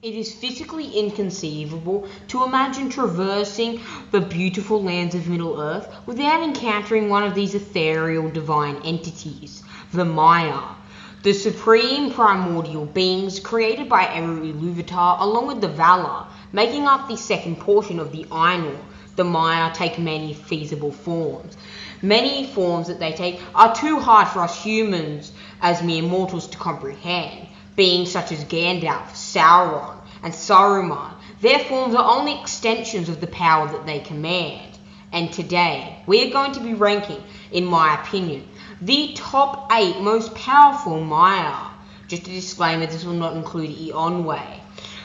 It is physically inconceivable to imagine traversing the beautiful lands of Middle-earth without encountering one of these ethereal divine entities, the Maiar, the supreme primordial beings created by Eru Iluvatar along with the Valar, making up the second portion of the Ainur. The Maiar take many feasible forms. Many forms that they take are too hard for us humans as mere mortals to comprehend. Beings such as Gandalf, Sauron, and Saruman, their forms are only extensions of the power that they command. And today, we are going to be ranking, in my opinion, the top 8 most powerful Maiar. Just a disclaimer, this will not include Eonwë,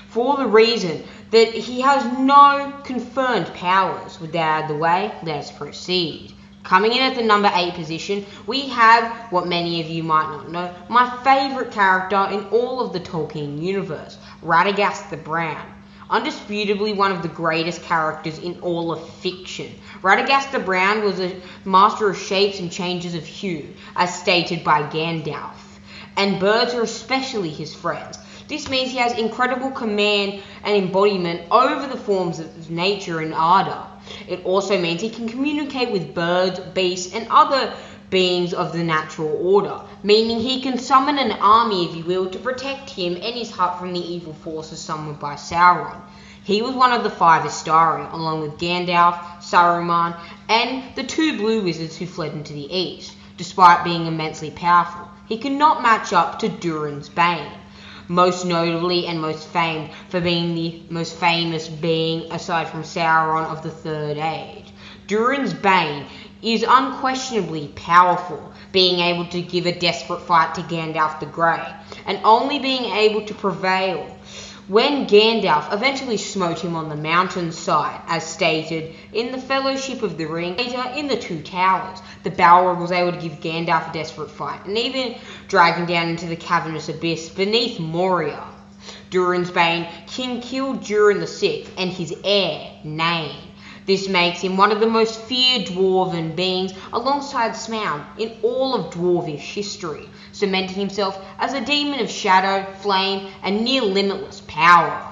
for the reason that he has no confirmed powers. With that out of the way, let us proceed. Coming in at the number 8 position, we have, what many of you might not know, my favourite character in all of the Tolkien universe, Radagast the Brown. Undisputably one of the greatest characters in all of fiction. Radagast the Brown was a master of shapes and changes of hue, as stated by Gandalf, and birds are especially his friends. This means he has incredible command and embodiment over the forms of nature and Arda. It also means he can communicate with birds, beasts, and other beings of the natural order, meaning he can summon an army, if you will, to protect him and his hut from the evil forces summoned by Sauron. He was one of the 5 Istari, along with Gandalf, Saruman, and the 2 blue wizards who fled into the east. Despite being immensely powerful, he could not match up to Durin's Bane, most notably and most famed for being the most famous being aside from Sauron of the Third Age. Durin's Bane is unquestionably powerful, being able to give a desperate fight to Gandalf the Grey, and only being able to prevail when Gandalf eventually smote him on the mountainside, as stated in the Fellowship of the Ring. Later, in the 2 Towers, the Balrog was able to give Gandalf a desperate fight, and even drag him down into the cavernous abyss beneath Moria. Durin's Bane can kill Durin the Sixth and his heir, Nain. This makes him one of the most feared dwarven beings alongside Smaug in all of dwarvish history, cementing himself as a demon of shadow, flame, and near limitless power.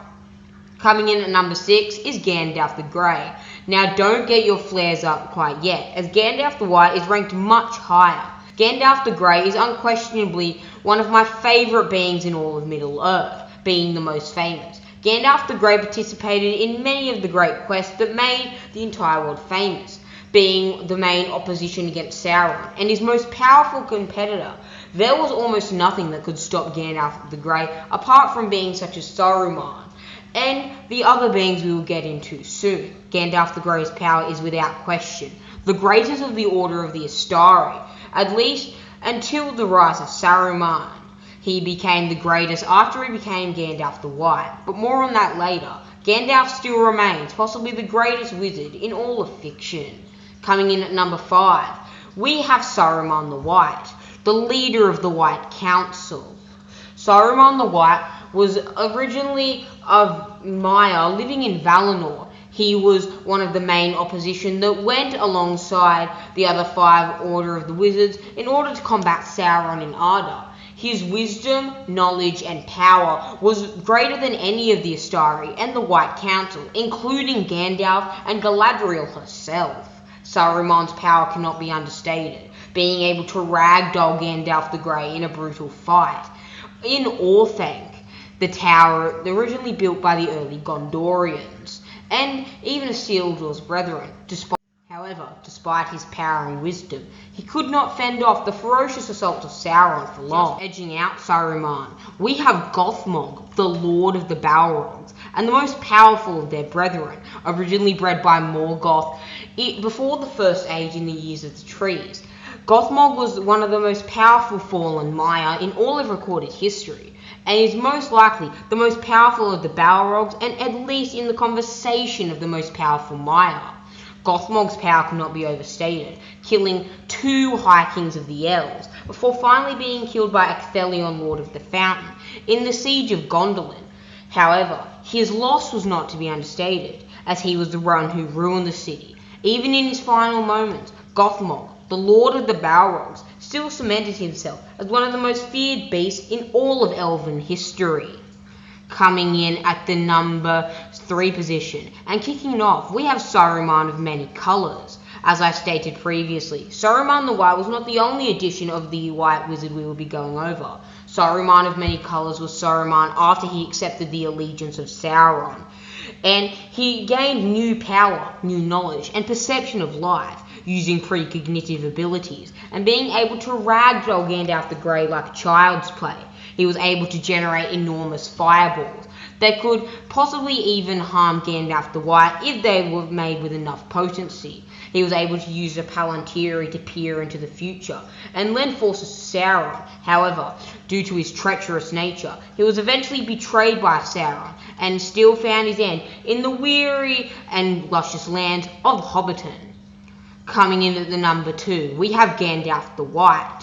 Coming in at number 6 is Gandalf the Grey. Now don't get your flares up quite yet, as Gandalf the White is ranked much higher. Gandalf the Grey is unquestionably one of my favourite beings in all of Middle-earth, being the most famous. Gandalf the Grey participated in many of the great quests that made the entire world famous, being the main opposition against Sauron and his most powerful competitor. There was almost nothing that could stop Gandalf the Grey, apart from beings such as Saruman and the other beings we will get into soon. Gandalf the Grey's power is without question the greatest of the Order of the Istari, at least until the rise of Saruman. He became the greatest after he became Gandalf the White, but more on that later. Gandalf still remains possibly the greatest wizard in all of fiction. Coming in at number 5, we have Saruman the White, the leader of the White Council. Saruman the White was originally of Maiar living in Valinor. He was one of the main opposition that went alongside the other 5 Order of the Wizards in order to combat Sauron and Arda. His wisdom, knowledge, and power was greater than any of the Istari and the White Council, including Gandalf and Galadriel herself. Saruman's power cannot be understated, being able to ragdoll Gandalf the Grey in a brutal fight. In Orthanc, the tower originally built by the early Gondorians, and even Isildur's brethren. Despite his power and wisdom, he could not fend off the ferocious assaults of Sauron for long. Just edging out Saruman, we have Gothmog, the Lord of the Balrogs, and the most powerful of their brethren, originally bred by Morgoth before the First Age in the Years of the Trees. Gothmog was one of the most powerful fallen Maiar in all of recorded history, and is most likely the most powerful of the Balrogs, and at least in the conversation of the most powerful Maiar. Gothmog's power cannot be overstated, killing 2 High Kings of the Elves, before finally being killed by Ecthelion, Lord of the Fountain, in the Siege of Gondolin. However, his loss was not to be understated, as he was the one who ruined the city. Even in his final moments, Gothmog, the Lord of the Balrogs, still cemented himself as one of the most feared beasts in all of Elven history. coming in at the number 3 position. And kicking it off, we have Saruman of Many Colours. As I stated previously, Saruman the White was not the only addition of the White Wizard we will be going over. Saruman of Many Colours was Saruman after he accepted the allegiance of Sauron. And he gained new power, new knowledge, and perception of life, using precognitive abilities, and being able to ragdoll Gandalf the Grey like child's play. He was able to generate enormous fireballs that could possibly even harm Gandalf the White if they were made with enough potency. He was able to use a Palantiri to peer into the future and lend forces to Sauron. However, due to his treacherous nature, he was eventually betrayed by Sauron and still found his end in the weary and luscious lands of Hobbiton. Coming in at the number 2, we have Gandalf the White.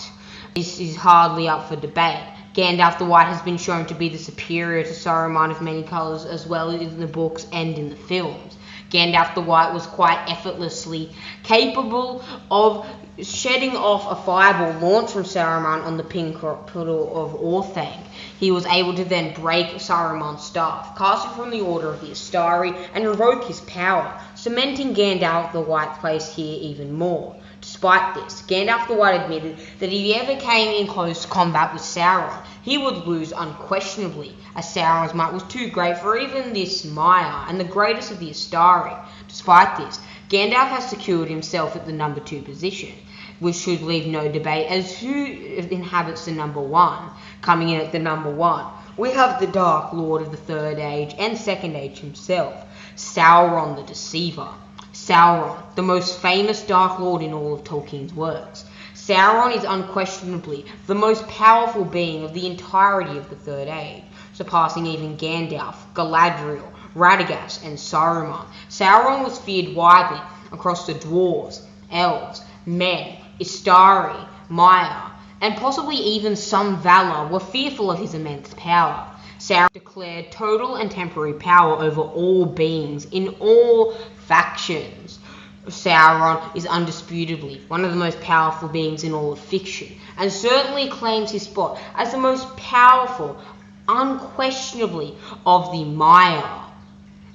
This is hardly up for debate. Gandalf the White has been shown to be the superior to Saruman of Many Colours, as well as in the books and in the films. Gandalf the White was quite effortlessly capable of shedding off a fireball launched from Saruman on the pinnacle of Orthanc. He was able to then break Saruman's staff, cast it from the Order of the Astari, and revoke his power, cementing Gandalf the White's place here even more. Despite this, Gandalf the White admitted that if he ever came in close combat with Sauron, he would lose unquestionably, as Sauron's might was too great for even this Maiar and the greatest of the Astari. Despite this, Gandalf has secured himself at the number 2 position, which should leave no debate as who inhabits the number 1. Coming in at the number 1, we have the Dark Lord of the Third Age and Second Age himself, Sauron the Deceiver. Sauron, the most famous Dark Lord in all of Tolkien's works. Sauron is unquestionably the most powerful being of the entirety of the Third Age, surpassing even Gandalf, Galadriel, Radagast, and Saruman. Sauron was feared widely across the dwarves, elves, men, Istari, Maiar, and possibly even some Valar were fearful of his immense power. Sauron declared total and temporary power over all beings in all factions. Sauron is undisputably one of the most powerful beings in all of fiction, and certainly claims his spot as the most powerful, unquestionably, of the Maiar.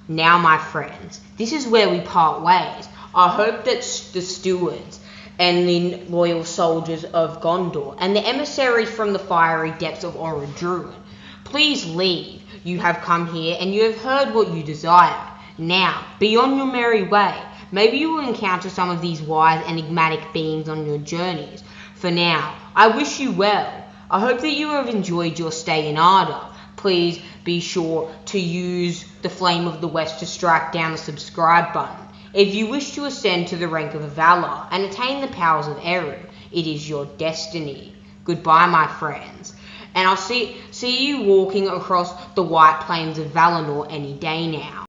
Now, my friends, this is where we part ways. I hope that the stewards and the loyal soldiers of Gondor and the emissaries from the fiery depths of Orodruin, please leave. You have come here and you have heard what you desire. Now, be on your merry way. Maybe you will encounter some of these wise, enigmatic beings on your journeys. For now, I wish you well. I hope that you have enjoyed your stay in Arda. Please be sure to use the Flame of the West to strike down the subscribe button. If you wish to ascend to the rank of a Valar and attain the powers of Eru, it is your destiny. Goodbye, my friends. And I'll see you walking across the white plains of Valinor any day now.